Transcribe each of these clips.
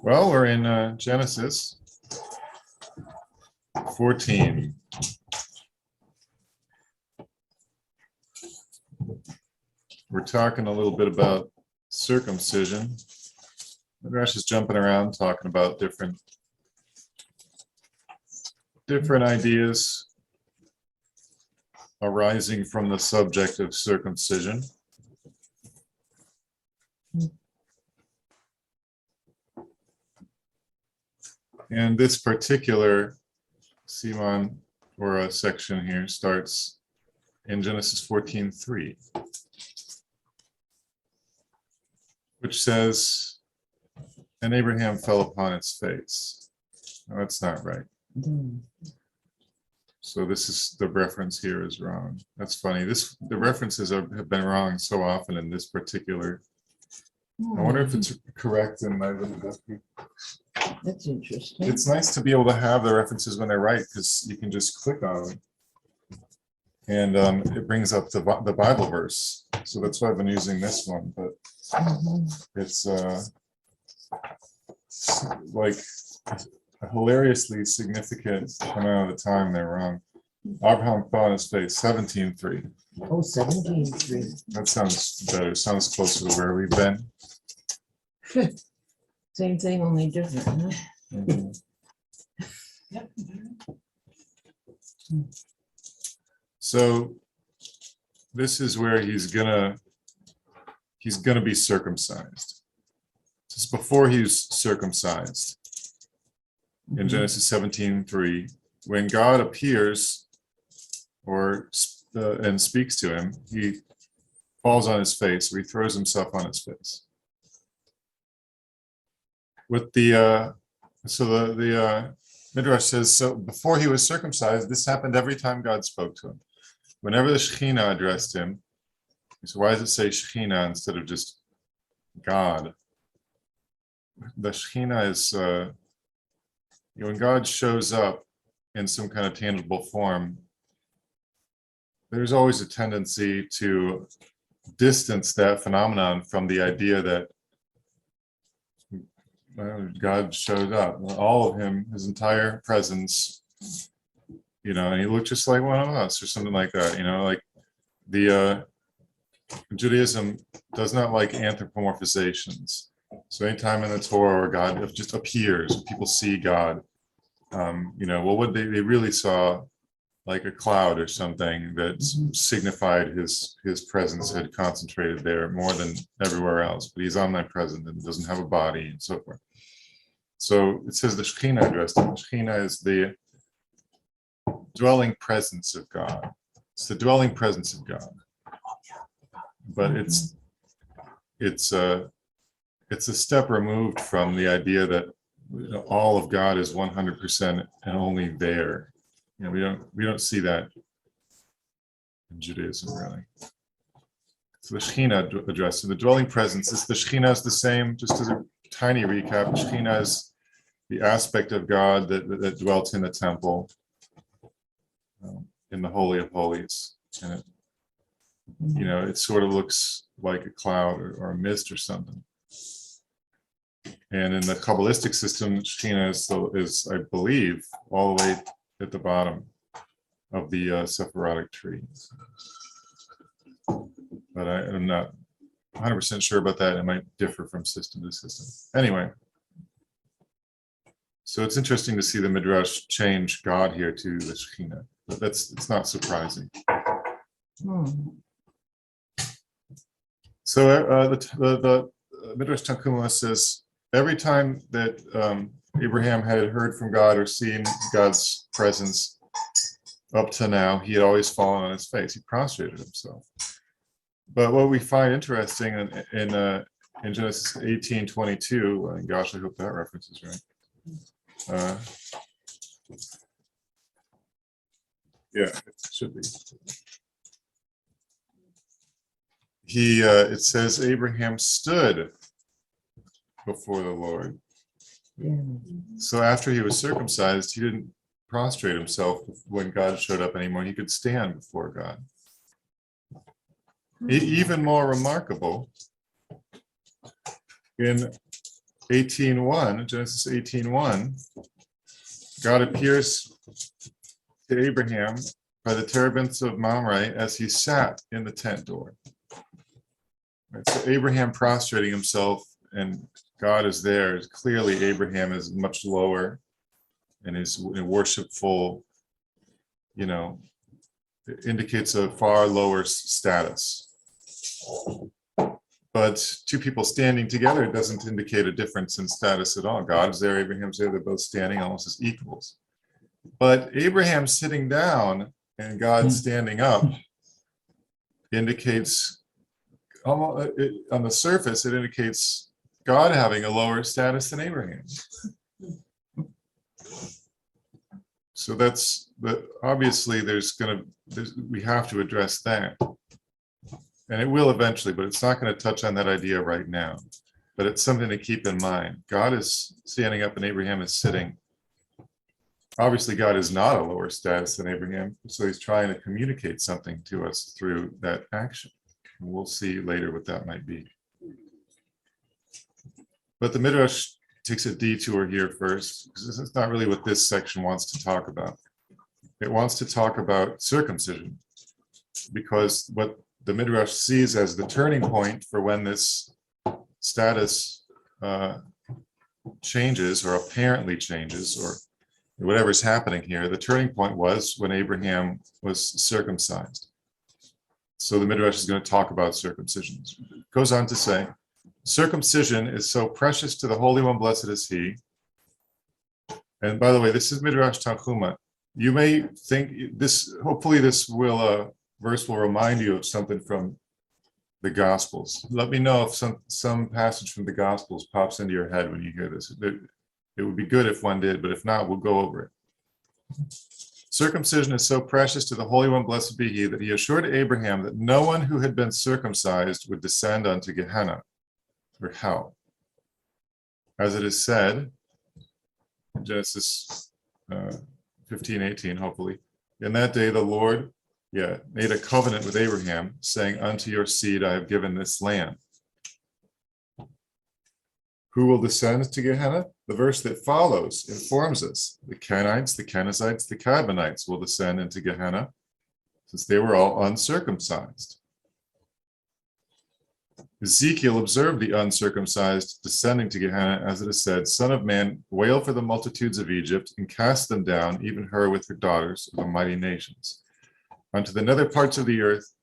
Well, we're in Genesis 14. We're talking a little bit about circumcision. Midrash is jumping around talking about different ideas arising from the subject of circumcision. And this particular Simon or a section here starts in Genesis 14:3, which says, "And Abraham fell upon his face." No, that's not right. So this is the reference here is wrong. That's funny. The references have been wrong so often in this particular. I wonder if it's correct in my little. That's interesting. It's nice to be able to have the references when they're right, because you can just click on them and it brings up the Bible verse. So that's why I've been using this one, but it's like a hilariously significant amount of the time they're wrong. Abraham fell on his face, 17:3. Oh, 17:3. That sounds better. Sounds closer to where we've been. Same thing, only different, huh? Mhm. So this is where he's gonna be circumcised. Just before he's circumcised, in Genesis 17:3, when God appears and speaks to him, he falls on his face, or he throws himself on his face. With the Midrash says, so before he was circumcised, this happened every time God spoke to him. Whenever the Shekhinah addressed him, so why does it say Shekhinah instead of just God? The Shekhinah is when God shows up in some kind of tangible form, there's always a tendency to distance that phenomenon from the idea that God showed up. All of him, his entire presence, and he looked just like one of us or something like that, like the Judaism does not like anthropomorphizations. So anytime in the Torah where God just appears, people see God, what they really saw like a cloud or something that signified his presence had concentrated there more than everywhere else, but he's omnipresent and doesn't have a body and so forth. So it says the Shekhinah addressed him. The Shekhinah is the dwelling presence of God. It's the dwelling presence of God. But it's a step removed from the idea that all of God is 100% and only there. We don't see that in Judaism really. So the Shekhinah addressed the dwelling presence. The Shekhinah is the same. Just as a tiny recap, the Shekhinah is the aspect of God that dwelt in the temple, in the Holy of Holies, and it, it sort of looks like a cloud or a mist or something. And in the Kabbalistic system, Shekhinah is, I believe, all the way at the bottom of the Sephirotic tree. But I'm not 100% sure about that. It might differ from system to system. Anyway, so it's interesting to see the Midrash change God here to the Shekhinah. But it's not surprising. So the Midrash Tanchuma says every time that Abraham had heard from God or seen God's presence up to now, he had always fallen on his face. He prostrated himself. But what we find interesting in Genesis 18:22, and gosh, I hope that reference is right. Yeah, it should be. It says Abraham stood before the Lord. Yeah. So after he was circumcised, he didn't prostrate himself when God showed up anymore. He could stand before God. Even more remarkable, in 18:1, Genesis 18:1, God appears to Abraham by the terebinths of Mamre as he sat in the tent door. Right, so Abraham prostrating himself and God is there. Clearly, Abraham is much lower and is worshipful, it indicates a far lower status. But two people standing together doesn't indicate a difference in status at all. God is there, Abraham's there, they're both standing almost as equals. But Abraham sitting down and God standing up indicates, on the surface, it indicates God having a lower status than Abraham. So obviously we have to address that. And it will eventually, but it's not going to touch on that idea right now. But it's something to keep in mind. God is standing up and Abraham is sitting. Obviously, God is not a lower status than Abraham, so he's trying to communicate something to us through that action. And we'll see later what that might be. But the Midrash takes a detour here first, because this is not really what this section wants to talk about. It wants to talk about circumcision, because what the Midrash sees as the turning point for when this status changes, or apparently changes, or whatever's happening here, the turning point was when Abraham was circumcised. So the Midrash is going to talk about circumcision. It goes on to say, circumcision is so precious to the Holy One, blessed is He. And by the way, this is Midrash Tanchuma. You may think this, hopefully this verse will remind you of something from the Gospels. Let me know if some passage from the Gospels pops into your head when you hear this. It would be good if one did, but if not, we'll go over it. Circumcision is so precious to the Holy One, blessed be He, that He assured Abraham that no one who had been circumcised would descend unto Gehenna, or hell. As it is said in Genesis 15:18, hopefully, in that day the Lord made a covenant with Abraham, saying, unto your seed I have given this land. Who will descend to Gehenna? The verse that follows informs us. The Kenites, the Kenizzites, the Kadmonites will descend into Gehenna, since they were all uncircumcised. Ezekiel observed the uncircumcised descending to Gehenna, as it is said, Son of man, wail for the multitudes of Egypt, and cast them down, even her with her daughters of the mighty nations. Unto the nether parts of the earth,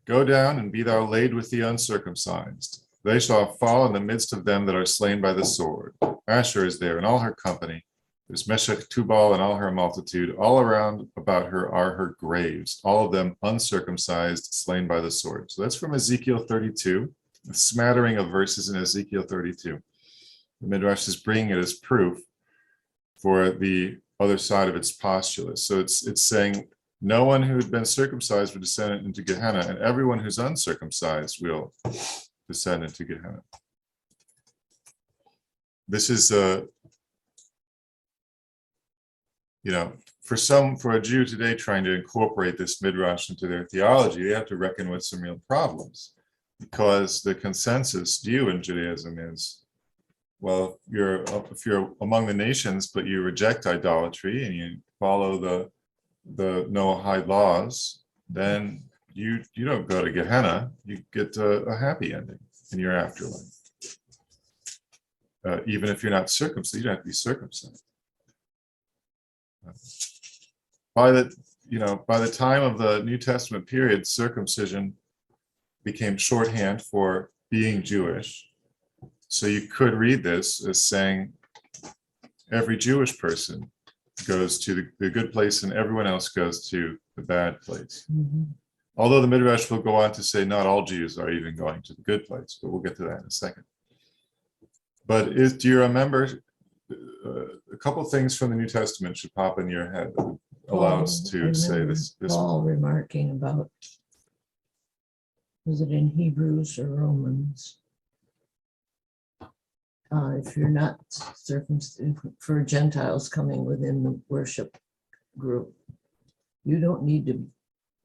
go down, and be thou laid with the uncircumcised. They shall fall in the midst of them that are slain by the sword. Asher is there, and all her company. There's Meshech, Tubal, and all her multitude. All around about her are her graves, all of them uncircumcised, slain by the sword. So that's from Ezekiel 32, a smattering of verses in Ezekiel 32. The Midrash is bringing it as proof for the other side of its postulate. So it's saying no one who had been circumcised would descend into Gehenna, and everyone who's uncircumcised will descend into Gehenna. This is for a Jew today trying to incorporate this Midrash into their theology, they have to reckon with some real problems, because the consensus view in Judaism is, well, if you're among the nations, but you reject idolatry and you follow the Noahide laws, then you don't go to Gehenna, you get a happy ending in your afterlife. Even if you're not circumcised, you don't have to be circumcised. By the time of the New Testament period, circumcision became shorthand for being Jewish. So you could read this as saying every Jewish person goes to the good place and everyone else goes to the bad place. Mm-hmm. Although the Midrash will go on to say not all Jews are even going to the good place, but we'll get to that in a second. But do you remember a couple of things from the New Testament should pop in your head that allow us to say this? Paul remarking about, was it in Hebrews or Romans? If you're not circumcised, for Gentiles coming within the worship group, you don't need to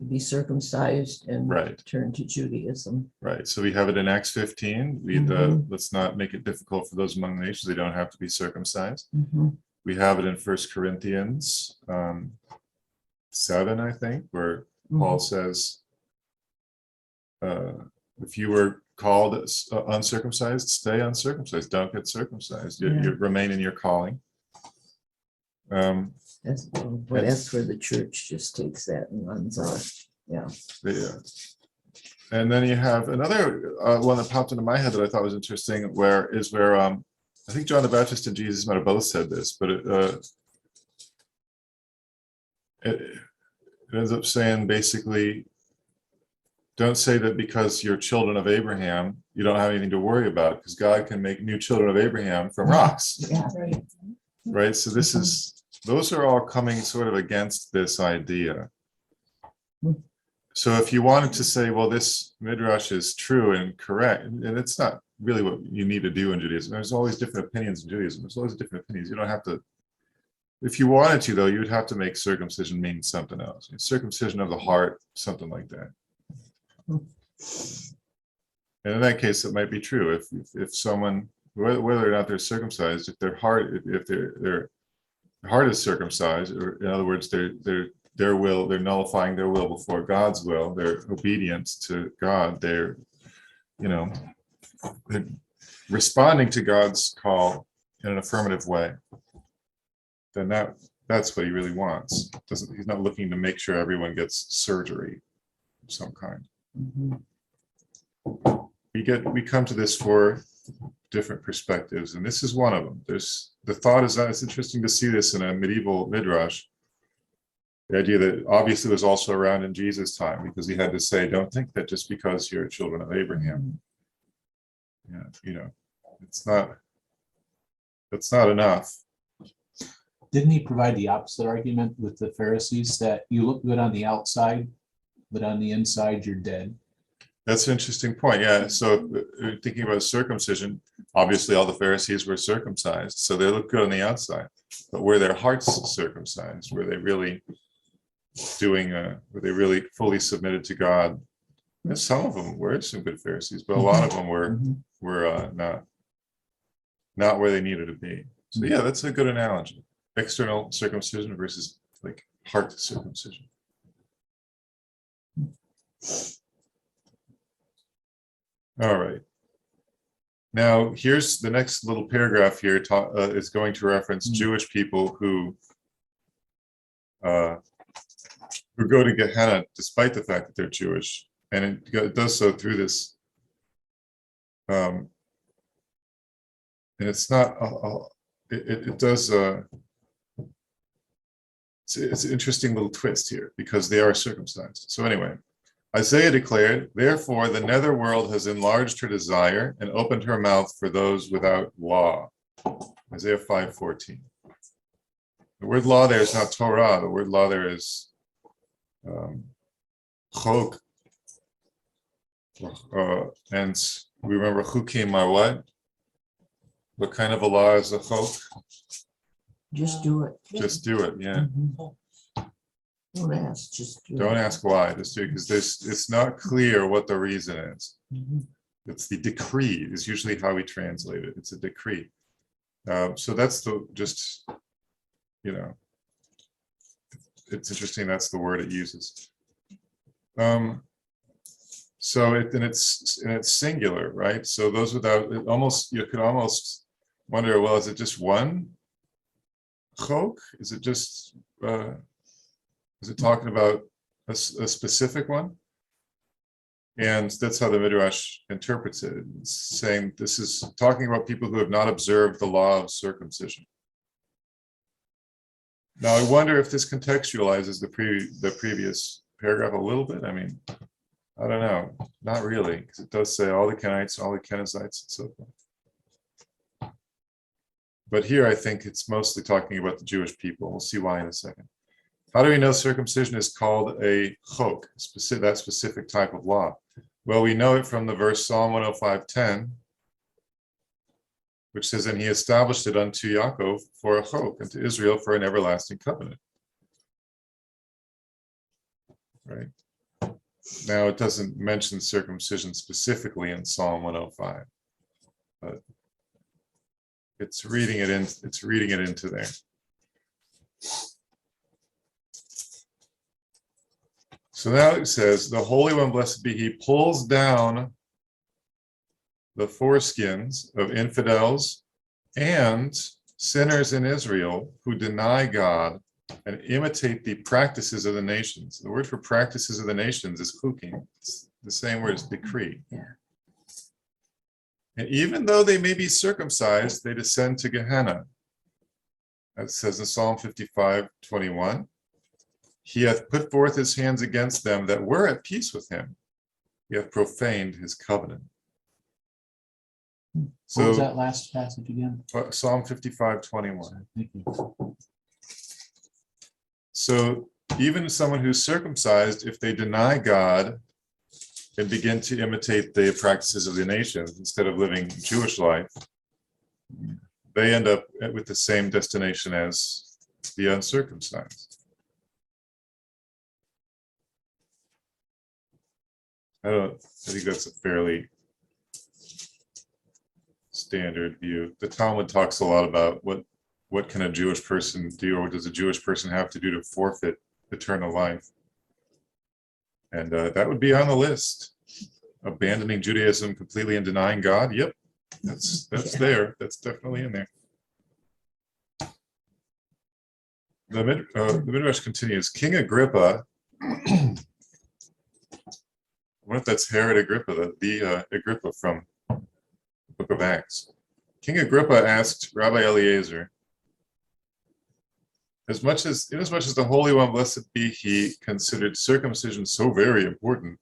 to be circumcised and Right. turn to Judaism. Right. So we have it in Acts 15. Mhm. Let's not make it difficult for those among the nations. They don't have to be circumcised. Mhm. We have it in 1 Corinthians 7, I think, where Paul says, if you were called uncircumcised, stay uncircumcised. Don't get circumcised. You remain in your calling. But that's where the church just takes that and runs on it. Yeah. And then you have another one that popped into my head that I thought was interesting, where I think John the Baptist and Jesus might have both said this, but it ends up saying basically, don't say that because you're children of Abraham, you don't have anything to worry about, because God can make new children of Abraham from rocks. Yeah. Right. So those are all coming sort of against this idea. So if you wanted to say, well, this midrash is true and correct, and it's not really what you need to do in Judaism. There's always different opinions in Judaism. There's always different opinions. You don't have to. If you wanted to, though, you would have to make circumcision mean something else. Circumcision of the heart, something like that. And in that case, it might be true. If someone, whether or not they're circumcised, if their heart is circumcised, or in other words, their will, they're nullifying their will before God's will, their obedience to God, they're responding to God's call in an affirmative way, then that's what he really wants. He's not looking to make sure everyone gets surgery of some kind. We come to this for different perspectives, and this is one of them. The thought is that it's interesting to see this in a medieval midrash. The idea that obviously was also around in Jesus' time, because he had to say, don't think that just because you're children of Abraham, that's not enough. Didn't he provide the opposite argument with the Pharisees, that you look good on the outside, but on the inside you're dead? That's an interesting point. Yeah. So thinking about circumcision, obviously all the Pharisees were circumcised, so they look good on the outside, but were their hearts circumcised? Were they really were they really fully submitted to God? And some of them were some good Pharisees, but a lot of them were not where they needed to be. So yeah, that's a good analogy. External circumcision versus like heart circumcision. All right. Now, here's the next little paragraph here is going to reference Jewish people who go to Gehenna despite the fact that they're Jewish, and it does so through this. And it's not. It does. It's an interesting little twist here because they are circumcised. So anyway. Isaiah declared, therefore the netherworld has enlarged her desire and opened her mouth for those without law. Isaiah 5:14. The word law there is not Torah. The word law there is chok. And we remember chukim are what? What kind of a law is a chok? Just do it. Just do it, yeah. Don't ask, just do it. Don't ask why, just do it, because it's not clear what the reason is. It's the decree is usually how we translate it. It's a decree. So that's it's interesting. That's the word it uses. So it's singular, right? So those without you could almost wonder, well, is it just one chok? Is it just is it talking about a specific one? And that's how the Midrash interprets it. It's saying this is talking about people who have not observed the law of circumcision. Now, I wonder if this contextualizes the previous paragraph a little bit. I mean, I don't know. Not really, because it does say all the Kenites, all the Kenizzites, and so forth. But here, I think it's mostly talking about the Jewish people. We'll see why in a second. How do we know circumcision is called a chok, that specific type of law? Well, we know it from the verse Psalm 105:10, which says, and he established it unto Yaakov for a chok, and to Israel for an everlasting covenant. Right? Now, it doesn't mention circumcision specifically in Psalm 105, but it's reading it into there. So now it says, the Holy One, blessed be he, pulls down the foreskins of infidels and sinners in Israel who deny God and imitate the practices of the nations. The word for practices of the nations is hukim. It's the same word as decree. Yeah. And even though they may be circumcised, they descend to Gehenna. That says in Psalm 55:21. He hath put forth his hands against them that were at peace with him. He hath profaned his covenant. What was So that last passage again? Psalm 55:21. Thank you. So even someone who's circumcised, if they deny God and begin to imitate the practices of the nations instead of living Jewish life, they end up with the same destination as the uncircumcised. I think that's a fairly standard view. The Talmud talks a lot about what can a Jewish person do, or what does a Jewish person have to do to forfeit eternal life? And that would be on the list. Abandoning Judaism completely and denying God. Yep, that's there. That's definitely in there. The Midrash continues. King Agrippa, I wonder if that's Herod Agrippa, the Agrippa from the Book of Acts. King Agrippa asked Rabbi Eliezer, inasmuch as the Holy One, blessed be he, considered circumcision so very important,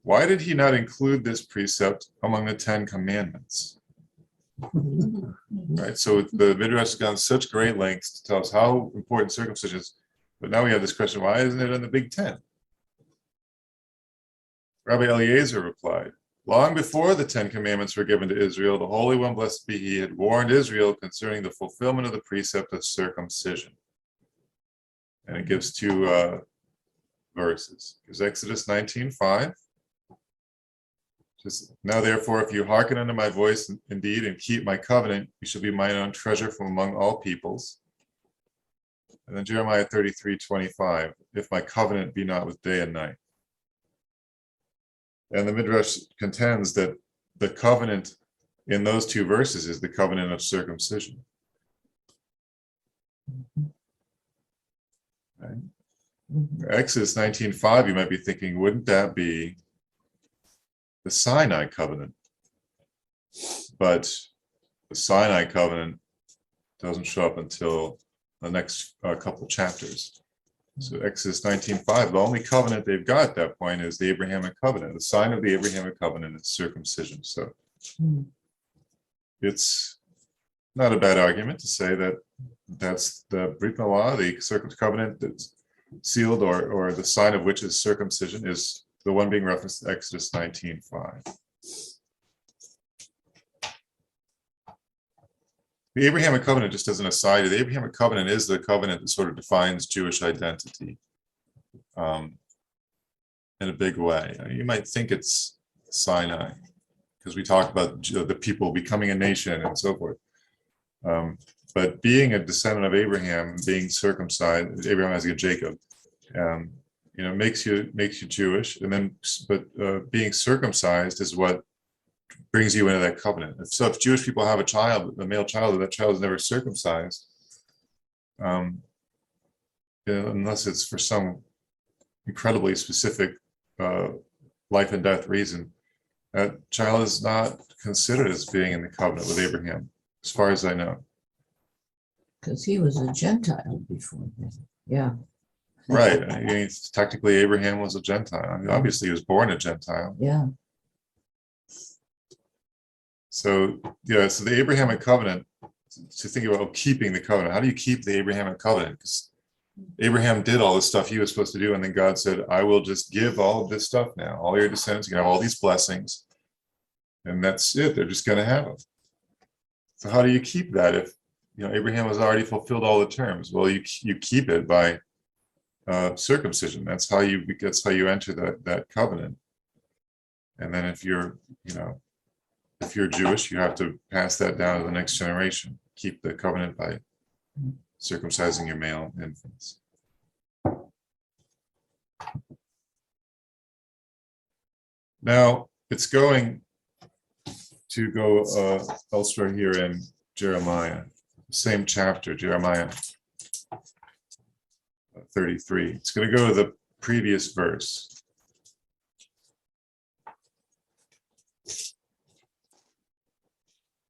why did he not include this precept among the 10 Commandments? Right, so the Midrash has gone such great lengths to tell us how important circumcision is, but now we have this question, why isn't it in the Big Ten? Rabbi Eliezer replied, long before the 10 Commandments were given to Israel, the Holy One, blessed be he, had warned Israel concerning the fulfillment of the precept of circumcision. And it gives two verses. There's Exodus 19:5. Now therefore, if you hearken unto my voice indeed and keep my covenant, you shall be mine own treasure from among all peoples. And then Jeremiah 33:25, if my covenant be not with day and night. And the Midrash contends that the covenant in those two verses is the covenant of circumcision. Right? Exodus 19:5, you might be thinking, wouldn't that be the Sinai covenant? But the Sinai covenant doesn't show up until the next couple chapters. So Exodus 19:5, the only covenant they've got at that point is the Abrahamic Covenant. The sign of the Abrahamic Covenant is circumcision. So it's not a bad argument to say that that's the Brit Milah, the circumcision covenant that's sealed, or the sign of which is circumcision, is the one being referenced in Exodus 19:5. The Abrahamic Covenant, just as an aside, the Abrahamic Covenant is the covenant that sort of defines Jewish identity in a big way. You might think it's Sinai, because we talk about the people becoming a nation and so forth. But being a descendant of Abraham, being circumcised, Abraham has a Jacob, makes you Jewish, and then being circumcised is what brings you into that covenant. So if Jewish people have a child, a male child, and that child is never circumcised, unless it's for some incredibly specific life and death reason, that child is not considered as being in the covenant with Abraham, as far as I know. Because he was a Gentile before then. Yeah. Right. I mean, technically, Abraham was a Gentile. I mean, obviously, he was born a Gentile. Yeah. So the Abrahamic Covenant, to think about keeping the covenant, how do you keep the Abrahamic Covenant? Because Abraham did all the stuff he was supposed to do, and then God said, I will just give all of this stuff now. All your descendants, you can have all these blessings, and that's it. They're just going to have them. So how do you keep that if Abraham has already fulfilled all the terms? Well, you keep it by circumcision. That's how you enter that covenant. And then if you're Jewish, you have to pass that down to the next generation. Keep the covenant by circumcising your male infants. Now it's going to go elsewhere here in Jeremiah, same chapter, Jeremiah 33. It's going to go to the previous verse.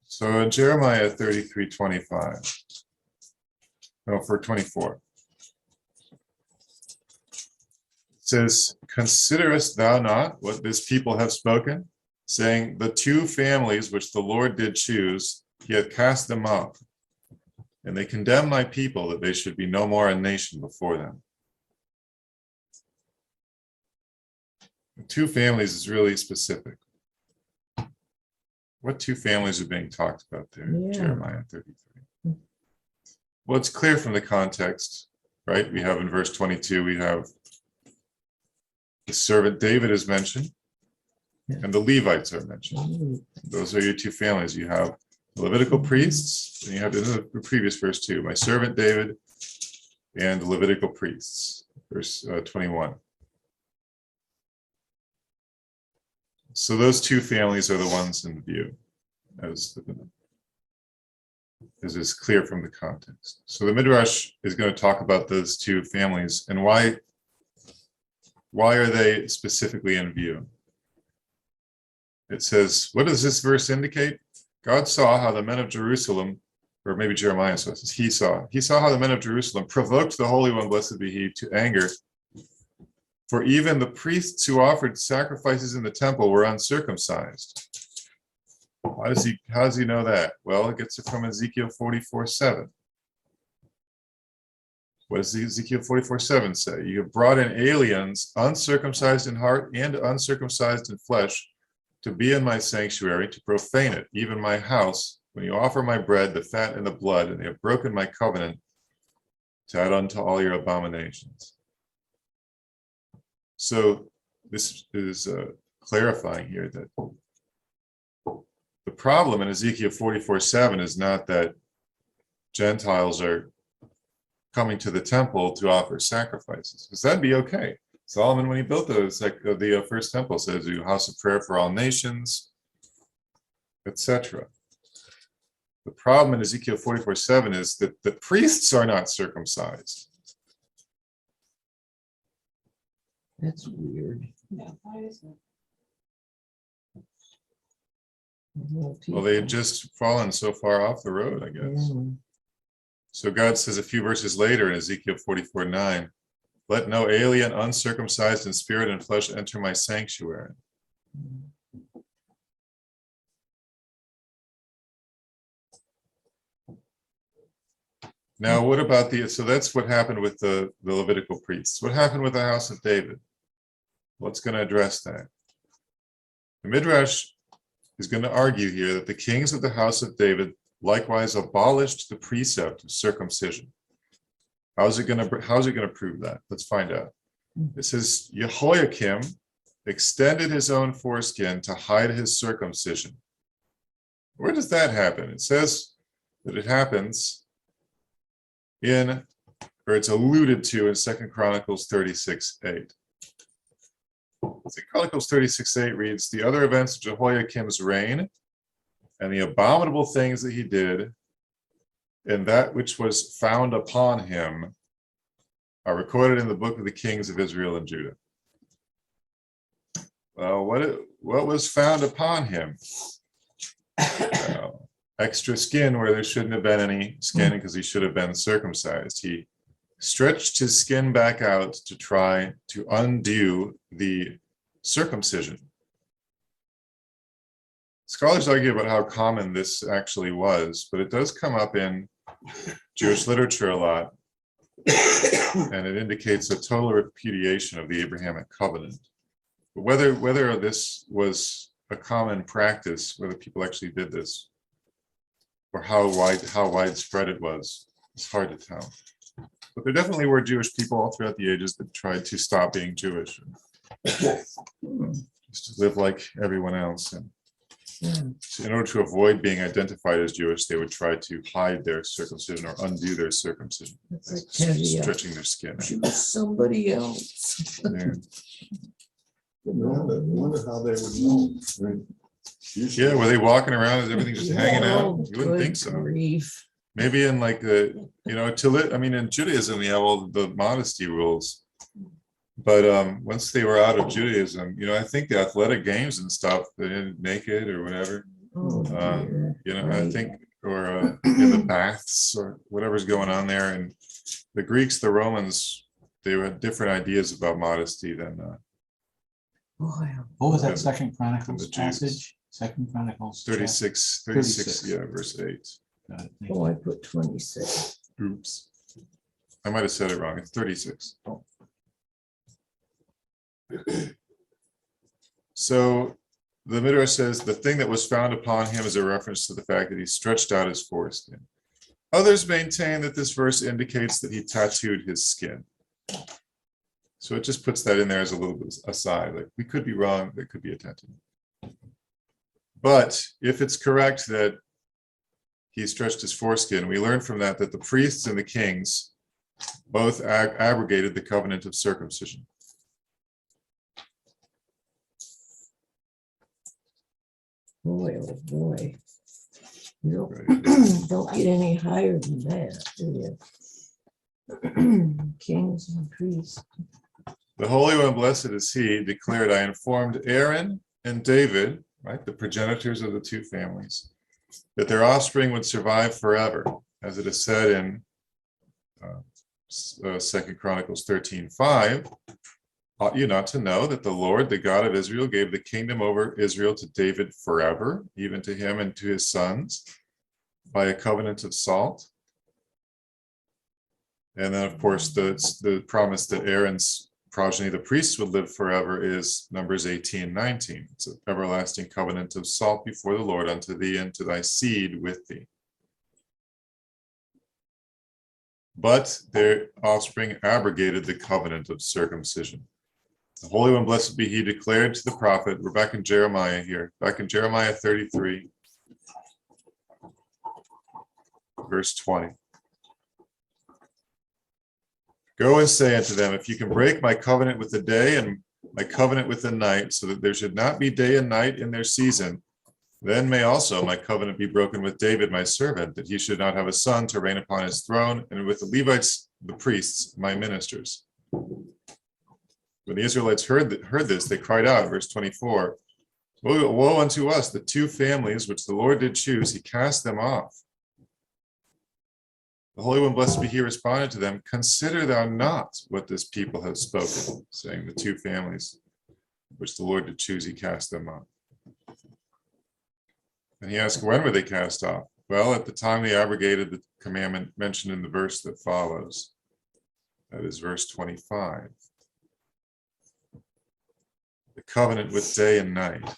So in Jeremiah 33:25, no, for 24. It says, "Considerest thou not what this people have spoken, saying, the two families which the Lord did choose, he hath cast them out, and they condemn my people that they should be no more a nation before them." The two families is really specific. What two families are being talked about there in Yeah. Jeremiah 33? Well, it's clear from the context, right? We have in verse 22, we have the servant David is mentioned, and the Levites are mentioned. Those are your two families. You have the Levitical priests, and you have in the previous verse too, my servant David and the Levitical priests, verse 21. So those two families are the ones in view, as is clear from the context. So the Midrash is going to talk about those two families and why are they specifically in view. It says, what does this verse indicate? God saw how the men of Jerusalem, or maybe Jeremiah says, he saw how the men of Jerusalem provoked the Holy One, blessed be he, to anger. For even the priests who offered sacrifices in the temple were uncircumcised. How does he know that? Well, it gets it from Ezekiel 44:7. What does Ezekiel 44:7 say? You have brought in aliens, uncircumcised in heart and uncircumcised in flesh, to be in my sanctuary, to profane it, even my house, when you offer my bread, the fat and the blood, and they have broken my covenant, to add unto all your abominations. So this is clarifying here that the problem in Ezekiel 44:7 is not that Gentiles are coming to the temple to offer sacrifices, because that'd be okay. Solomon, when he built the first temple, says, "You house of prayer for all nations," etc. The problem in Ezekiel 44:7 is that the priests are not circumcised. That's weird. Yeah, why is it? Well, they had just fallen so far off the road, I guess. Yeah. So God says a few verses later in Ezekiel 44:9, "Let no alien uncircumcised in spirit and flesh enter my sanctuary." Now, what about so that's what happened with the Levitical priests. What happened with the house of David? What's going to address that? The Midrash is going to argue here that the kings of the house of David likewise abolished the precept of circumcision. How's it going to prove that? Let's find out. It says Jehoiakim extended his own foreskin to hide his circumcision. Where does that happen? It says that it happens it's alluded to in 2 Chronicles 36:8. 2 Chronicles 36:8 reads, "The other events of Jehoiakim's reign and the abominable things that he did, and that which was found upon him, are recorded in the book of the kings of Israel and Judah." Well, what was found upon him? Extra skin where there shouldn't have been any skin because he should have been circumcised. He stretched his skin back out to try to undo the circumcision. Scholars argue about how common this actually was, but it does come up in Jewish literature a lot, and it indicates a total repudiation of the Abrahamic Covenant. But whether this was a common practice, whether people actually did this, or how widespread it was, it's hard to tell. But there definitely were Jewish people all throughout the ages that tried to stop being Jewish, just to live like everyone else. And in order to avoid being identified as Jewish, they would try to hide their circumcision or undo their circumcision, It's like caveat. stretching their skin. She was somebody else. Yeah. You I know. wonder how they would know. Right? Usually- Yeah, were they walking around? Is everything just hanging out? Oh, You wouldn't think good so. grief. Maybe in like the, I mean, in Judaism, we have all the modesty rules. But once they were out of Judaism, I think the athletic games and stuff, they didn't naked or whatever, Oh, dear. I Right. think, or in the baths or whatever's going on there. And the Greeks, the Romans, they had different ideas about modesty than, Boy, What was that And- Second and Chronicles the Jews. passage? Second Chronicles. 36, 36. yeah, verse 8. Got it, thank you. oh, I put 26. Oops. I might have said it wrong. It's 36. So the Midrash says the thing that was found upon him is a reference to the fact that he stretched out his foreskin. Others maintain that this verse indicates that he tattooed his skin. So it just puts that in there as a little bit aside. Like, we could be wrong. There could be a tattoo. But if it's correct that he stretched his foreskin, we learn from that the priests and the kings both abrogated the covenant of circumcision. Boy, oh boy. You Right. don't get any higher than that, do you? Kings and priests. The Holy One, blessed is he, declared, I informed Aaron and David, right, the progenitors of the two families, that their offspring would survive forever, as it is said in 2 Chronicles 13:5. Ought you not to know that the Lord, the God of Israel, gave the kingdom over Israel to David forever, even to him and to his sons, by a covenant of salt? And then, of course, the promise that Aaron's progeny, the priests, would live forever is Numbers 18:19. It's an everlasting covenant of salt before the Lord unto thee and to thy seed with thee. But their offspring abrogated the covenant of circumcision. The Holy One, blessed be he, declared to the prophet, we're back in Jeremiah here, back in Jeremiah 33, verse 20. Go and say unto them, if you can break my covenant with the day and my covenant with the night, so that there should not be day and night in their season, then may also my covenant be broken with David my servant, that he should not have a son to reign upon his throne, and with the Levites, the priests, my ministers. When the Israelites heard this, they cried out, verse 24, woe unto us, the two families which the Lord did choose, he cast them off. The Holy One, blessed be he, responded to them, consider thou not what this people have spoken, saying the two families which the Lord did choose, he cast them off. And he asked, when were they cast off? Well, at the time they abrogated the commandment mentioned in the verse that follows. That is verse 25. The covenant with day and night.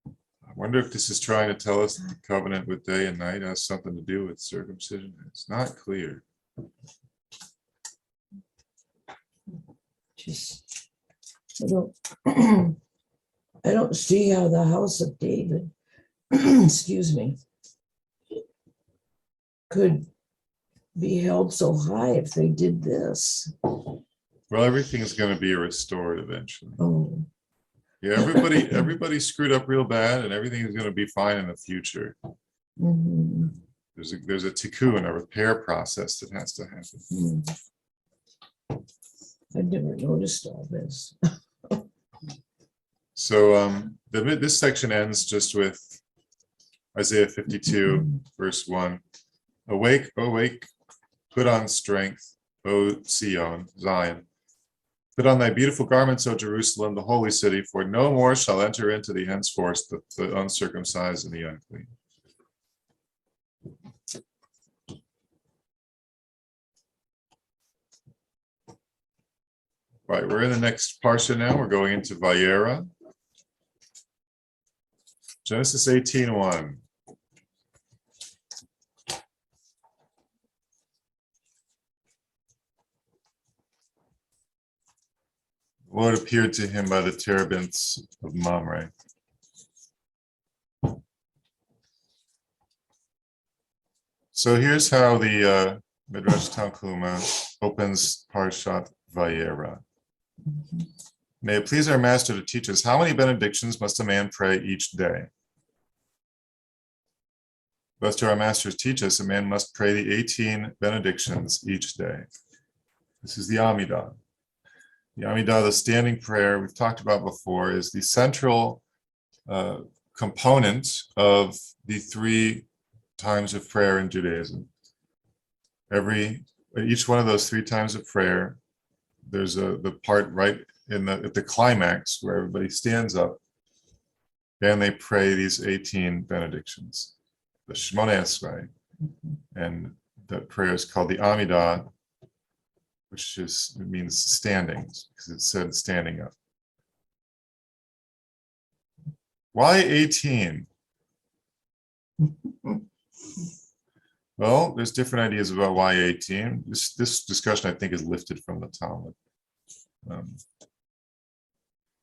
I wonder if this is trying to tell us that the covenant with day and night has something to do with circumcision. It's not clear. Just, I don't see how the house of David, excuse me, could be held so high if they did this. Well, everything's going to be restored eventually. Oh, Yeah, everybody screwed up real bad, and everything is going to be fine in the future. mhm, There's a tikkun, a repair process that has to happen. mhm. I've never noticed all this. So this section ends just with Isaiah 52, verse 1. Awake, awake, put on strength, O Zion. Put on thy beautiful garments, O Jerusalem, the holy city, for no more shall enter into thee henceforth the uncircumcised and the unclean. Right, we're in the next parsha now. We're going into Vayera. Genesis 18:1. Lord appeared to him by the terebinths of Mamre. So here's how the Midrash Tanchuma opens Parshat Vayera. May it please our master to teach us, how many benedictions must a man pray each day? Thus do our masters teach us, a man must pray the 18 benedictions each day. This is the Amidah. The Amidah, the standing prayer we've talked about before, is the central component of the 3 times of prayer in Judaism. Each one of those 3 times of prayer, there's the part right at the climax where everybody stands up and they pray these 18 benedictions, the Shemona Esrei, and that prayer is called the Amidah, which means standing, because it said standing up. Why 18? Well, there's different ideas about why 18. This discussion, I think, is lifted from the Talmud.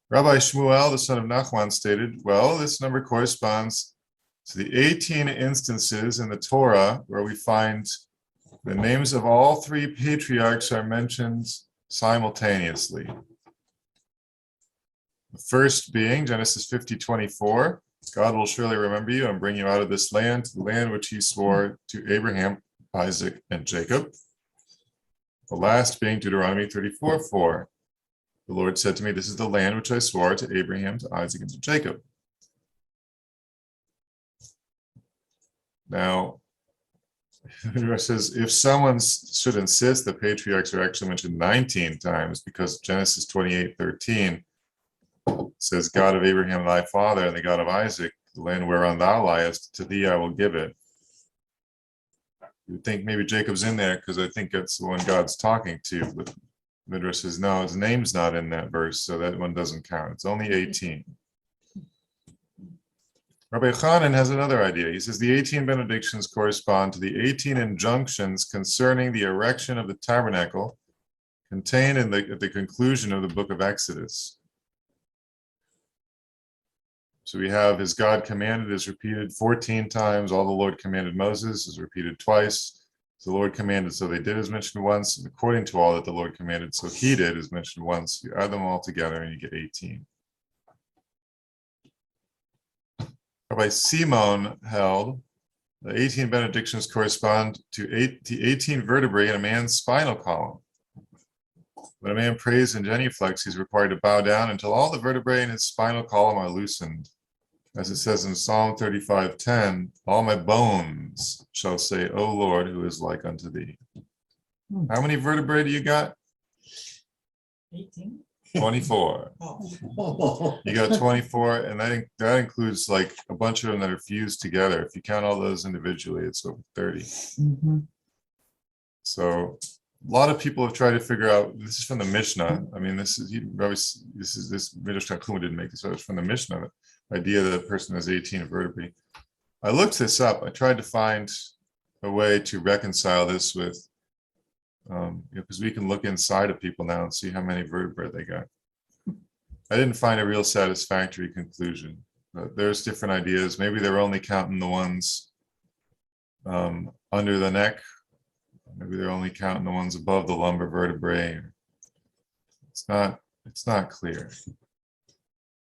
Rabbi Shmuel, the son of Nachman, stated, well, this number corresponds to the 18 instances in the Torah where we find the names of all 3 patriarchs are mentioned simultaneously. The first being Genesis 50:24. God will surely remember you and bring you out of this land, to the land which he swore to Abraham, Isaac, and Jacob. The last being Deuteronomy 34:4. The Lord said to me, this is the land which I swore to Abraham, to Isaac, and to Jacob. Now, it says, if someone should insist the patriarchs are actually mentioned 19 times, because Genesis 28:13 says, God of Abraham thy father and the God of Isaac, the land whereon thou liest, to thee I will give it. You would think maybe Jacob's in there because I think that's the one God's talking to, but Midrash says, no, his name's not in that verse, so that one doesn't count. It's only 18. Rabbi Chanan has another idea. He says the 18 benedictions correspond to the 18 injunctions concerning the erection of the tabernacle contained at the conclusion of the book of Exodus. So we have, as God commanded is repeated 14 times. All the Lord commanded Moses is repeated twice. So the Lord commanded, so they did is mentioned once. And according to all that the Lord commanded, so he did is mentioned once. You add them all together and you get 18. Rabbi Simon held the 18 benedictions correspond to the 18 vertebrae in a man's spinal column. When a man prays in genuflex, he's required to bow down until all the vertebrae in his spinal column are loosened. As it says in Psalm 35:10, all my bones shall say, O Lord, who is like unto thee. How many vertebrae do you got? 18. 24. Oh. You got 24, and that includes like a bunch of them that are fused together. If you count all those individually, it's over 30. So a lot of people have tried to figure out, this is from the Mishnah. I mean, this Midrash Tanchuma didn't make this, so it's from the Mishnah, the idea that a person has 18 vertebrae. I looked this up. I tried to find a way to reconcile this with, because we can look inside of people now and see how many vertebrae they got. I didn't find a real satisfactory conclusion. But there's different ideas. Maybe they're only counting the ones under the neck. Maybe they're only counting the ones above the lumbar vertebrae. It's not clear.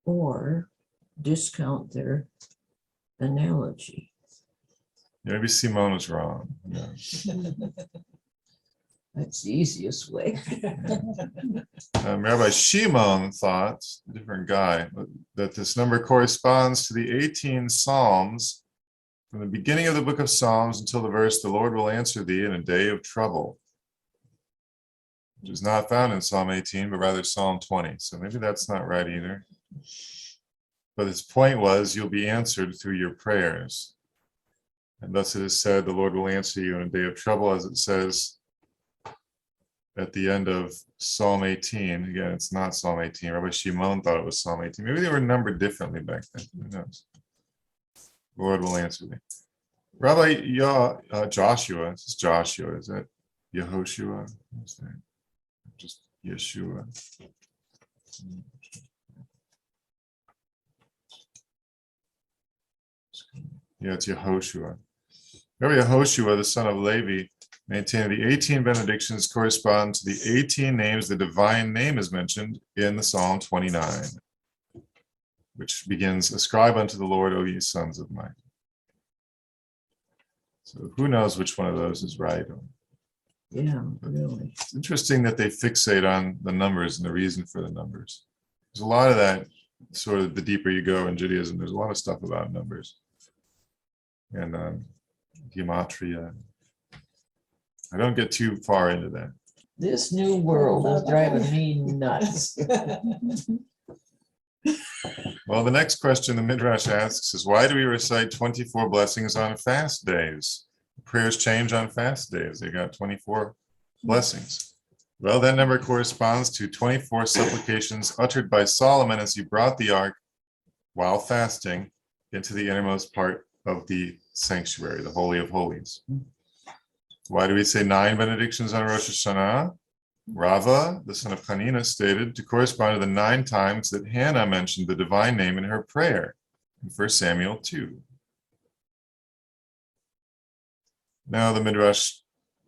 Or discount their analogy. Maybe Simone was wrong. Yeah. That's the easiest way. Rabbi Shimon thought, a different guy, that this number corresponds to the 18 Psalms from the beginning of the book of Psalms until the verse, the Lord will answer thee in a day of trouble, which is not found in Psalm 18, but rather Psalm 20. So maybe that's not right either. But his point was, you'll be answered through your prayers. And thus it is said, the Lord will answer you in a day of trouble, as it says at the end of Psalm 18. Again, it's not Psalm 18. Rabbi Shimon thought it was Psalm 18. Maybe they were numbered differently back then. Who knows? The Lord will answer me. Rabbi Joshua, this is Joshua, is that Yehoshua? Just Yeshua. Yeah, it's Yehoshua. Rabbi Yehoshua, the son of Levi, maintained the 18 benedictions correspond to the 18 names the divine name is mentioned in the Psalm 29, which begins, ascribe unto the Lord, O ye sons of mine. So who knows which one of those is right? Yeah, really. It's interesting that they fixate on the numbers and the reason for the numbers. There's a lot of that, sort of the deeper you go in Judaism, there's a lot of stuff about numbers and gematria. I don't get too far into that. This new world is driving me nuts. Well, the next question the Midrash asks is, why do we recite 24 blessings on fast days? Prayers change on fast days. They got 24 blessings. Well, that number corresponds to 24 supplications uttered by Solomon as he brought the ark while fasting into the innermost part of the sanctuary, the Holy of Holies. Why do we say 9 benedictions on Rosh Hashanah? Rava, the son of Hanina, stated to correspond to the 9 times that Hannah mentioned the divine name in her prayer in 1 Samuel 2. Now the Midrash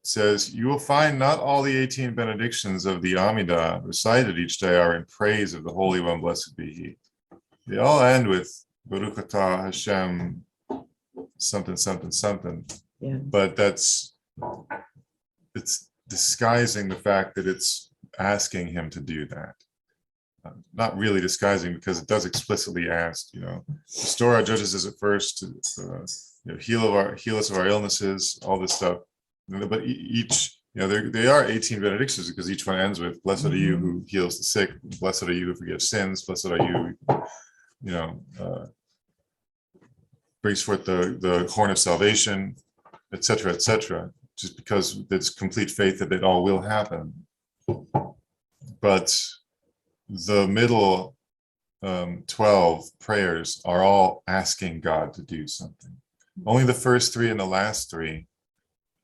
says, you will find not all the 18 benedictions of the Amidah recited each day are in praise of the Holy One, blessed be He. They all end with Baruch atah Hashem, something, something, something. Yeah. But it's disguising the fact that it's asking him to do that. Not really disguising, because it does explicitly ask, restore our judges at first, heal us of our illnesses, all this stuff. But each, they are 18 benedictions, because each one ends with, blessed are you who heals the sick, blessed are you who forgives sins, blessed are you, brings forth the horn of salvation, etc., just because it's complete faith that it all will happen. But the middle 12 prayers are all asking God to do something. Only the first 3 and the last 3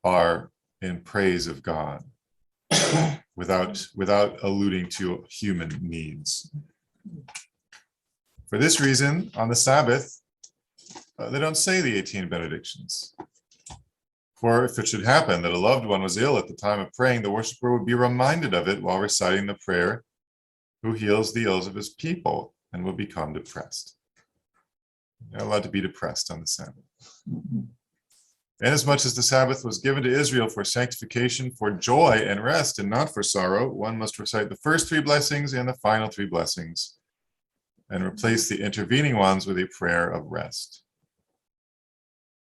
are in praise of God, without alluding to human needs. For this reason, on the Sabbath, they don't say the 18 benedictions. For if it should happen that a loved one was ill at the time of praying, the worshiper would be reminded of it while reciting the prayer, who heals the ills of his people, and will become depressed. You're not allowed to be depressed on the Sabbath. Inasmuch as the Sabbath was given to Israel for sanctification, for joy and rest, and not for sorrow, one must recite the first 3 blessings and the final 3 blessings, and replace the intervening ones with a prayer of rest.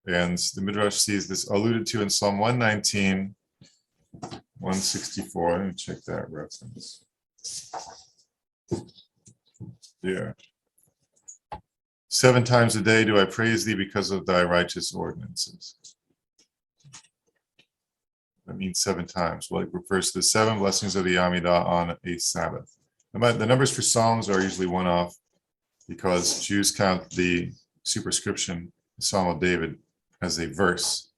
And the Midrash sees this alluded to in Psalm 119, 164. Let me check that reference. Yeah. 7 times a day do I praise thee because of thy righteous ordinances. That means 7 times. Well, it refers to the 7 blessings of the Amidah on a Sabbath. The numbers for Psalms are usually one-off, because Jews count the superscription, the Psalm of David, as a verse,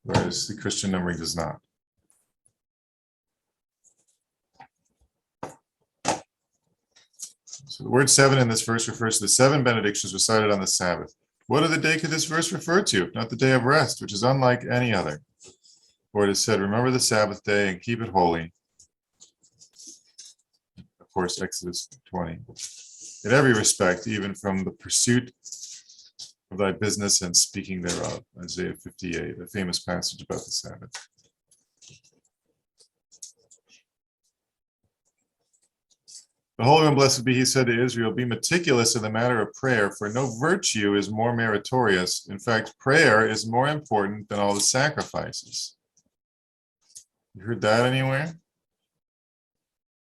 whereas the Christian numbering does not. So the word 7 in this verse refers to the 7 benedictions recited on the Sabbath. What other day could this verse refer to, if not the day of rest, which is unlike any other? For it is said, remember the Sabbath day and keep it holy. Of course, Exodus 20. In every respect, even from the pursuit of thy business and speaking thereof, Isaiah 58, a famous passage about the Sabbath. The Holy One, blessed be He, said to Israel, be meticulous in the matter of prayer, for no virtue is more meritorious. In fact, prayer is more important than all the sacrifices. You heard that anywhere?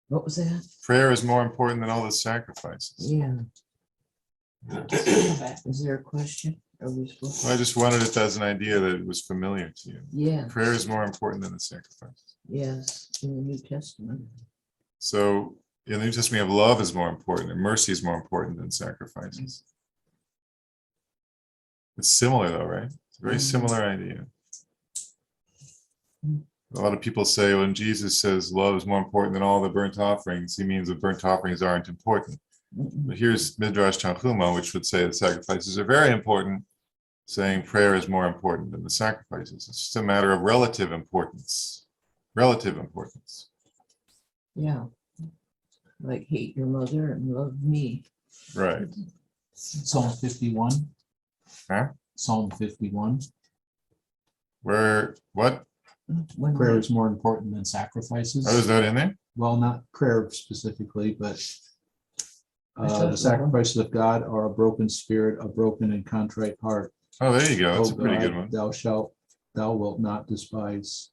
What was that? Prayer is more important than all the sacrifices. Yeah. Is there a question? Are we supposed I just wanted it as an idea that it was familiar to you. Yeah, Prayer is more important than the sacrifices. yes, in the New Testament. So in the New Testament, we have love is more important, and mercy is more important than sacrifices. It's similar though, right? It's a very similar idea. A lot of people say when Jesus says love is more important than all the burnt offerings, he means the burnt offerings aren't important. But here's Midrash Tanchuma, which would say that sacrifices are very important, saying prayer is more important than the sacrifices. It's just a matter of relative importance. Relative importance. Yeah. Like hate your mother and love me. Right. Psalm 51. Huh? Psalm 51. Where, what? When Prayer is more important than sacrifices. Oh, is that in there? Well, not prayer specifically, but I thought the so. sacrifices of God are a broken spirit, a broken and contrite heart. Oh, there you go. That's O a pretty God, good one. Thou wilt not despise.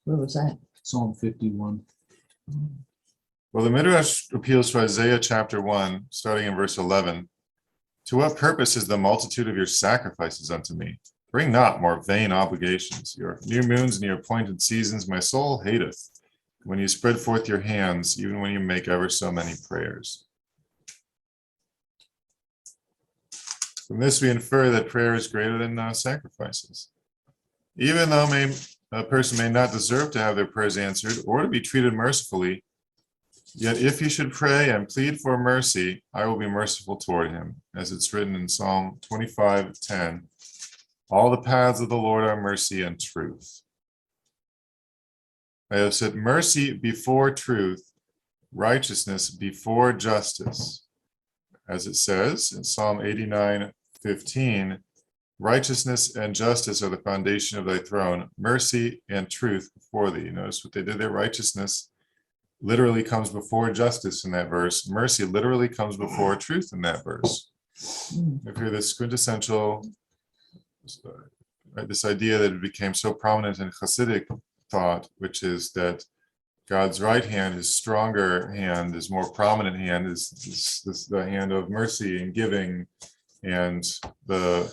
Where was that? Psalm 51. Well, the Midrash appeals to Isaiah chapter 1, starting in verse 11. To what purpose is the multitude of your sacrifices unto me? Bring not more vain obligations. Your new moons and your appointed seasons my soul hateth. When you spread forth your hands, even when you make ever so many prayers. From this we infer that prayer is greater than sacrifices. Even though a person may not deserve to have their prayers answered or to be treated mercifully, yet if he should pray and plead for mercy, I will be merciful toward him, as it's written in Psalm 25:10. All the paths of the Lord are mercy and truth. I have set mercy before truth, righteousness before justice. As it says in Psalm 89:15, righteousness and justice are the foundation of thy throne, mercy and truth before thee. Notice what they did there. Righteousness literally comes before justice in that verse. Mercy literally comes before truth in that verse. If you're this quintessential, this idea that it became so prominent in Hasidic thought, which is that God's right hand, his stronger hand, his more prominent hand is the hand of mercy and giving, and the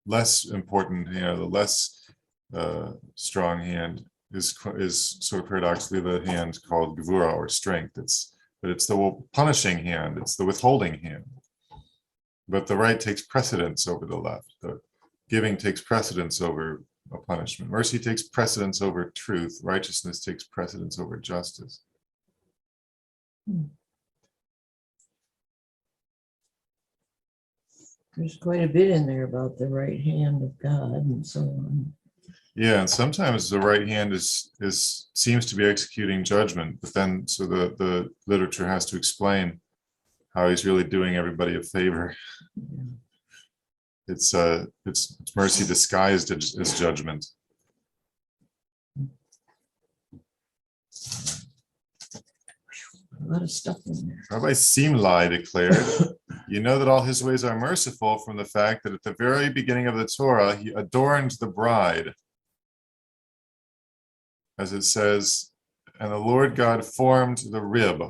less important hand, the less strong hand is sort of paradoxically the hand called gevura, or strength. But it's the punishing hand, it's the withholding hand. But the right takes precedence over the left. The giving takes precedence over a punishment. Mercy takes precedence over truth. Righteousness takes precedence over justice. There's quite a bit in there about the right hand of God and so on. Yeah, and sometimes the right hand seems to be executing judgment, but then so the literature has to explain how he's really doing everybody a favor. It's mercy disguised as judgment. A lot of stuff in there. Rabbi Simlai declared, you know that all his ways are merciful from the fact that at the very beginning of the Torah, he adorned the bride. As it says, and the Lord God formed the rib.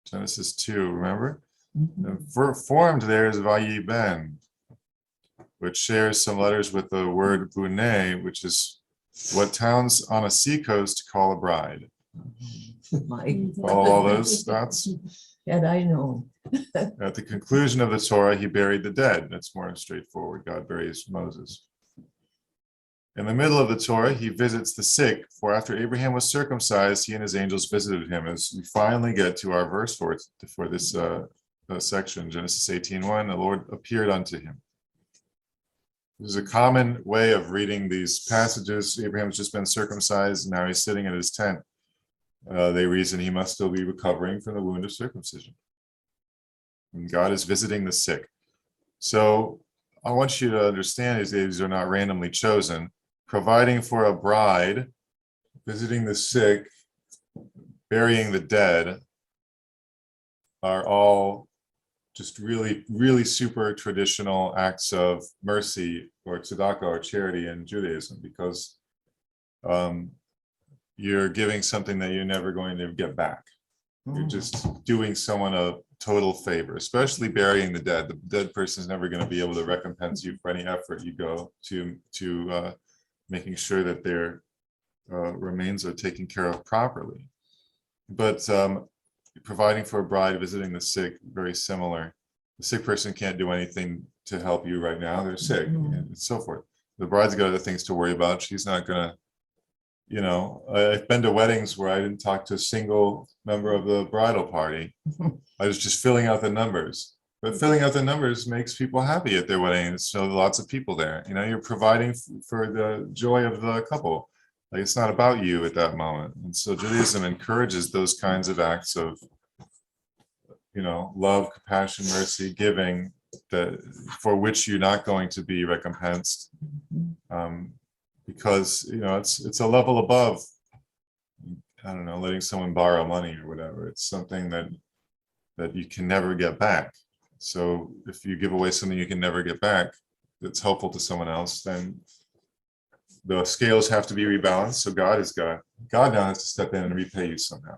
Genesis 2, remember? The formed there is Vayi Ben, which shares some letters with the word Buneh, which is what towns on a seacoast call a bride. Follow all those thoughts? Had I known. At the conclusion of the Torah, he buried the dead. That's more straightforward. God buries Moses. In the middle of the Torah, he visits the sick, for after Abraham was circumcised, he and his angels visited him. As we finally get to our verse for this section, Genesis 18:1, the Lord appeared unto him. There's a common way of reading these passages. Abraham's just been circumcised, and now he's sitting in his tent. They reason he must still be recovering from the wound of circumcision. And God is visiting the sick. So I want you to understand these are not randomly chosen. Providing for a bride, visiting the sick, burying the dead are all just really, really super traditional acts of mercy or tzedakah or charity in Judaism, because you're giving something that you're never going to get back. You're just doing someone a total favor, especially burying the dead. The dead person is never going to be able to recompense you for any effort you go to making sure that their remains are taken care of properly. But providing for a bride, visiting the sick, very similar. The sick person can't do anything to help you right now. They're sick, and so forth. The bride's got other things to worry about. She's not gonna, I've been to weddings where I didn't talk to a single member of the bridal party. I was just filling out the numbers. But filling out the numbers makes people happy at their wedding. So lots of people there. You're providing for the joy of the couple. Like, it's not about you at that moment. And so Judaism encourages those kinds of acts of, love, compassion, mercy, giving, that for which you're not going to be recompensed, because it's a level above, I don't know, letting someone borrow money or whatever. It's something that you can never get back. So if you give away something you can never get back that's helpful to someone else, then the scales have to be rebalanced. So God now has to step in and repay you somehow,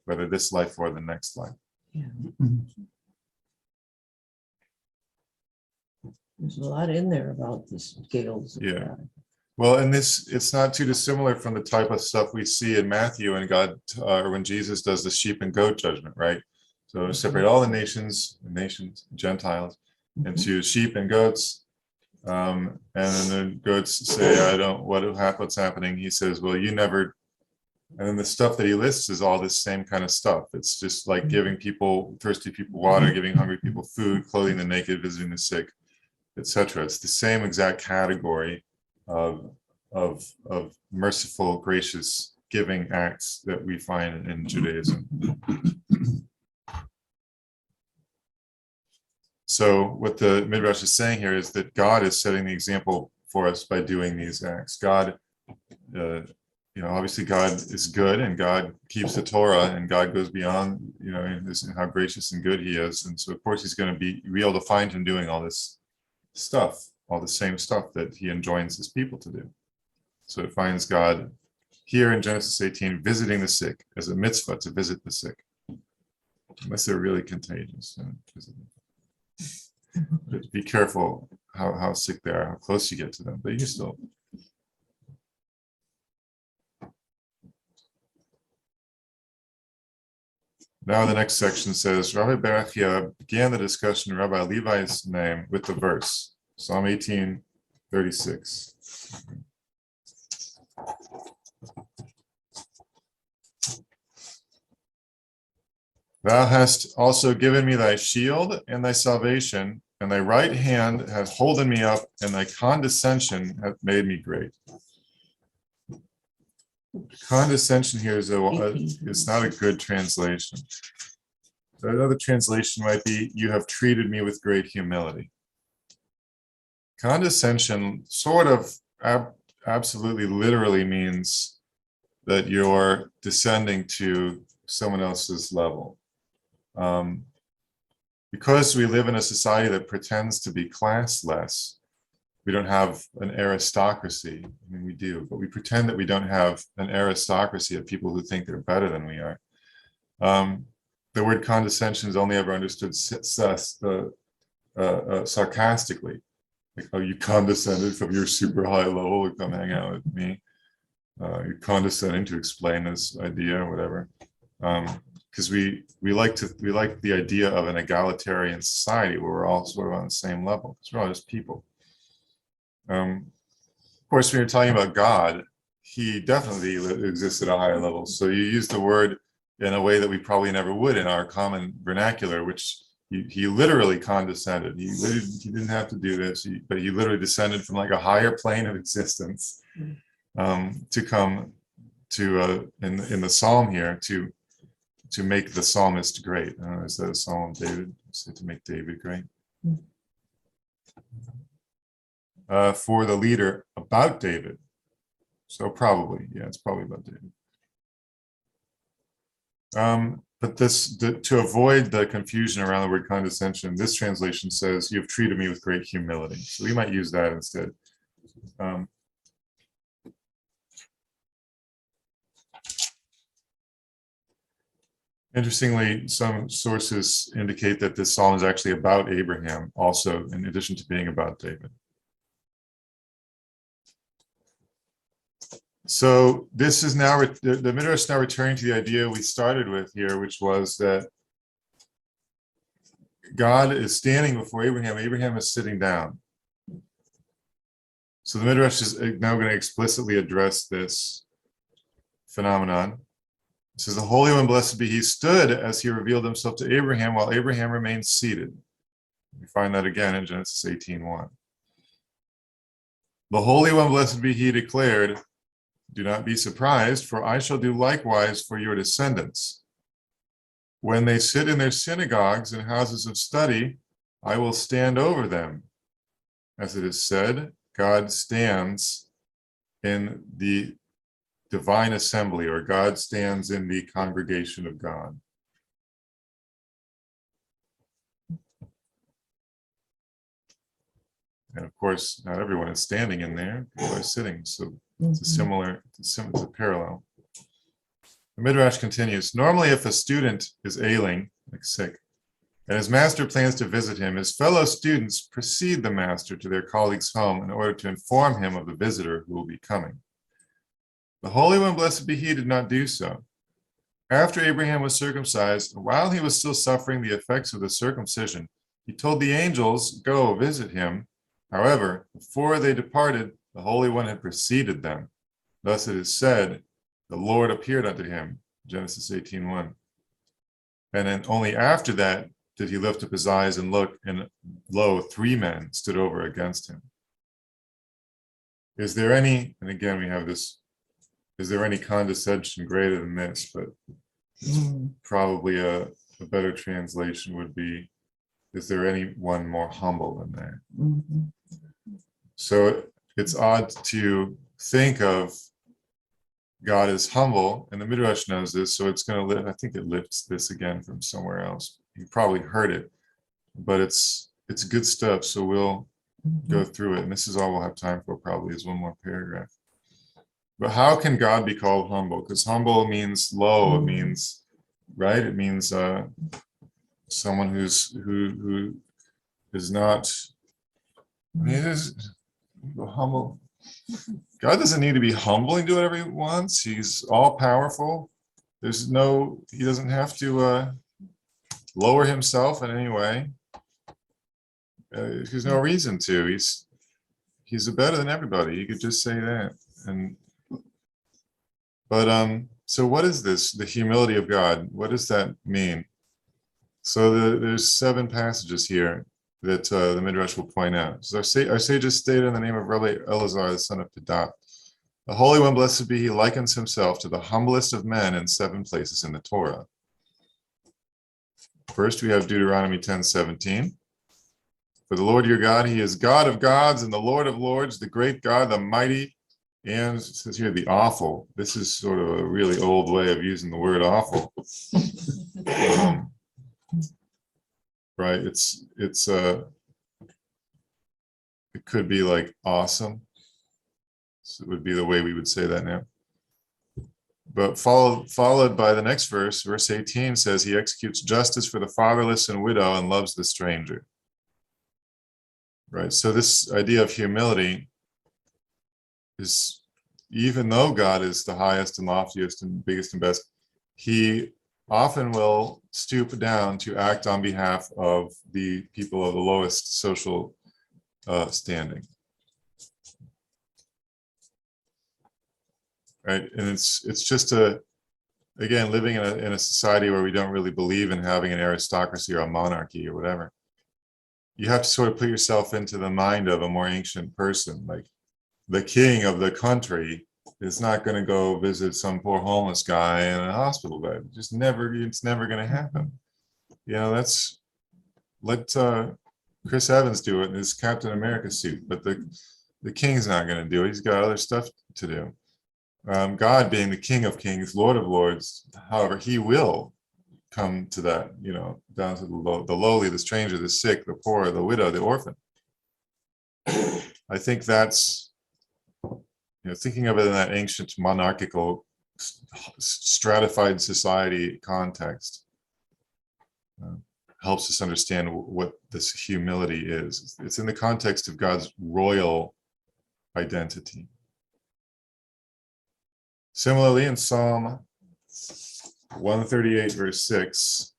whether this life or the next life. Yeah. There's a lot in there about the scales. Yeah. Well, and it's not too dissimilar from the type of stuff we see in Matthew and God, or when Jesus does the sheep and goat judgment, right? So separate all the nations, Gentiles, into sheep and goats. And then the goats say, what's happening? He says, well, you never, and then the stuff that he lists is all this same kind of stuff. It's just like giving thirsty people water, giving hungry people food, clothing the naked, visiting the sick, etc. It's the same exact category of merciful, gracious, giving acts that we find in Judaism. So what the Midrash is saying here is that God is setting the example for us by doing these acts. God, obviously God is good, and God keeps the Torah, and God goes beyond, in how gracious and good he is. And so of course he's going to be able to find him doing all this stuff, all the same stuff that he enjoins his people to do. So it finds God here in Genesis 18 visiting the sick as a mitzvah to visit the sick, unless they're really contagious. But be careful how sick they are, how close you get to them, but you can still. Now the next section says, Rabbi Berachia began the discussion in Rabbi Levi's name with the verse, Psalm 18:36. Thou hast also given me thy shield and thy salvation, and thy right hand hath holden me up, and thy condescension hath made me great. Condescension here is not a good translation. So another translation might be, you have treated me with great humility. Condescension sort of absolutely literally means that you're descending to someone else's level. Because we live in a society that pretends to be classless, we don't have an aristocracy. I mean, we do, but we pretend that we don't have an aristocracy of people who think they're better than we are. The word condescension is only ever understood sarcastically. Like, oh, you condescended from your super high level to come hang out with me. You're condescending to explain this idea or whatever. Because we like the idea of an egalitarian society where we're all sort of on the same level, because we're all just people. Of course, when you're talking about God, he definitely exists at a higher level. So you use the word in a way that we probably never would in our common vernacular, which he literally condescended. He didn't have to do this, but he literally descended from like a higher plane of existence to come to in the psalm here to make the psalmist great. Is that a psalm of David? So to make David great. For the leader about David. So probably, yeah, it's probably about David. But to avoid the confusion around the word condescension, this translation says, "You have treated me with great humility." So we might use that instead. Interestingly, some sources indicate that this psalm is actually about Abraham, also, in addition to being about David. So this is now, the Midrash is now returning to the idea we started with here, which was that God is standing before Abraham. Abraham is sitting down. So the Midrash is now going to explicitly address this phenomenon. It says, the Holy One, blessed be he, stood as he revealed himself to Abraham while Abraham remained seated. We find that again in Genesis 18:1. The Holy One, blessed be he, declared, do not be surprised, for I shall do likewise for your descendants. When they sit in their synagogues and houses of study, I will stand over them. As it is said, God stands in the divine assembly, or God stands in the congregation of God. And of course, not everyone is standing in there, people are sitting, so it's a similar, it's a parallel. The Midrash continues, normally if a student is ailing, like sick, and his master plans to visit him, his fellow students precede the master to their colleague's home in order to inform him of the visitor who will be coming. The Holy One, blessed be he, did not do so. After Abraham was circumcised, while he was still suffering the effects of the circumcision, he told the angels, go visit him. However, before they departed, the Holy One had preceded them. Thus it is said, the Lord appeared unto him, Genesis 18:1. And then only after that did he lift up his eyes and look, and lo, 3 men stood over against him. Is there any, and again we have this, is there any condescension greater than this? But probably a better translation would be, is there anyone more humble than that? Mhm. So it's odd to think of God as humble, and the Midrash knows this, so it's going to lift, I think it lifts this again from somewhere else. You probably heard it, but it's good stuff, so we'll go through it, and this is all we'll have time for probably is one more paragraph. But how can God be called humble? Because humble means low, it means, right? It means someone who is not, I mean, it is humble. God doesn't need to be humble and do whatever he wants. He's all powerful. He doesn't have to lower himself in any way. There's no reason to. He's better than everybody. You could just say that. So what is this? The humility of God. What does that mean? So there's 7 passages here that the Midrash will point out. So our sages stated in the name of Rabbi Elazar, the son of Pedat. The Holy One, blessed be he, likens himself to the humblest of men in 7 places in the Torah. First, we have Deuteronomy 10:17. For the Lord your God, he is God of gods and the Lord of lords, the great God, the mighty, and it says here the awful. This is sort of a really old way of using the word awful. Right? It could be like awesome. So it would be the way we would say that now. But followed by the next verse, verse 18 says, he executes justice for the fatherless and widow and loves the stranger. Right? So this idea of humility is, even though God is the highest and loftiest and biggest and best, he often will stoop down to act on behalf of the people of the lowest social standing. Right, and it's just again, living in a society where we don't really believe in having an aristocracy or a monarchy or whatever. You have to sort of put yourself into the mind of a more ancient person. Like the king of the country is not going to go visit some poor homeless guy in a hospital bed. It's never going to happen. You know, let Chris Evans do it in his Captain America suit, but the king's not going to do it. He's got other stuff to do. God being the King of Kings, Lord of Lords, however, he will come to that, down to the lowly, the stranger, the sick, the poor, the widow, the orphan. I think that's, thinking of it in that ancient monarchical stratified society context helps us understand what this humility is. It's in the context of God's royal identity. Similarly, in Psalm 138, verse 6,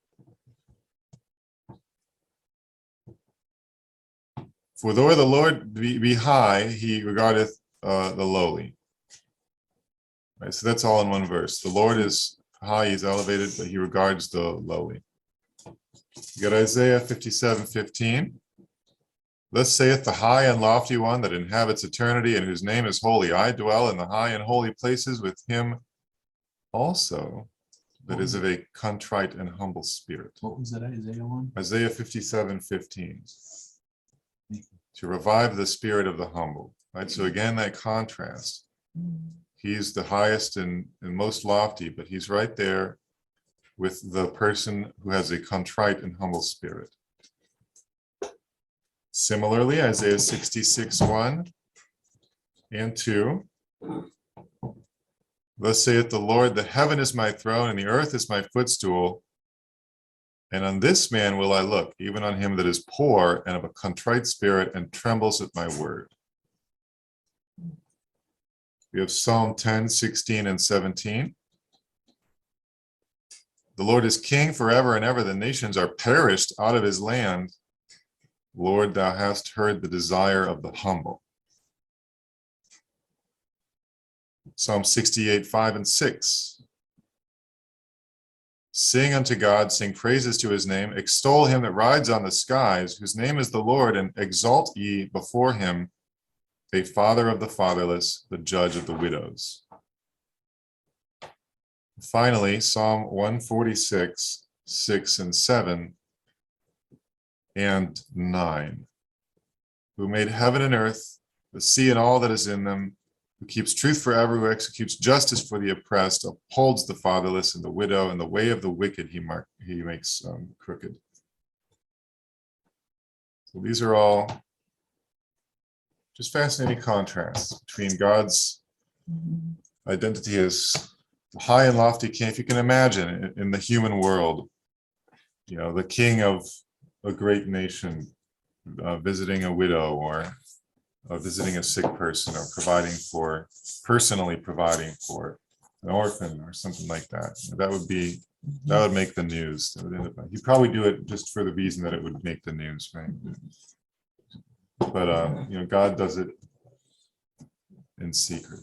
For though the Lord be high, he regardeth the lowly. Right, so that's all in one verse. The Lord is high, he's elevated, but he regards the lowly. You got Isaiah 57:15. Thus saith the high and lofty one that inhabits eternity, and whose name is holy. I dwell in the high and holy places with him also, that is of a contrite and humble spirit. What was that Isaiah one? Isaiah 57:15. To revive the spirit of the humble. Right. So again, that contrast. He's the highest and most lofty, but he's right there with the person who has a contrite and humble spirit. Similarly, Isaiah 66:1 and 2. Thus saith the Lord, the heaven is my throne, and the earth is my footstool. And on this man will I look, even on him that is poor and of a contrite spirit, and trembles at my word. We have Psalm 10:16 and 17. The Lord is king forever and ever. The nations are perished out of his land. Lord, thou hast heard the desire of the humble. Psalm 68:5 and 6. Sing unto God, sing praises to his name, extol him that rides on the skies, whose name is the Lord, and exalt ye before him, a father of the fatherless, the judge of the widows. Finally, Psalm 146:6 and 7 and 9. Who made heaven and earth, the sea and all that is in them, who keeps truth forever, who executes justice for the oppressed, upholds the fatherless and the widow, and the way of the wicked he makes crooked. So these are all just fascinating contrasts between God's identity as high and lofty king. If you can imagine in the human world, the king of a great nation visiting a widow or visiting a sick person, or personally providing for an orphan or something like that. That would make the news. He'd probably do it just for the reason that it would make the news, right? But God does it in secret.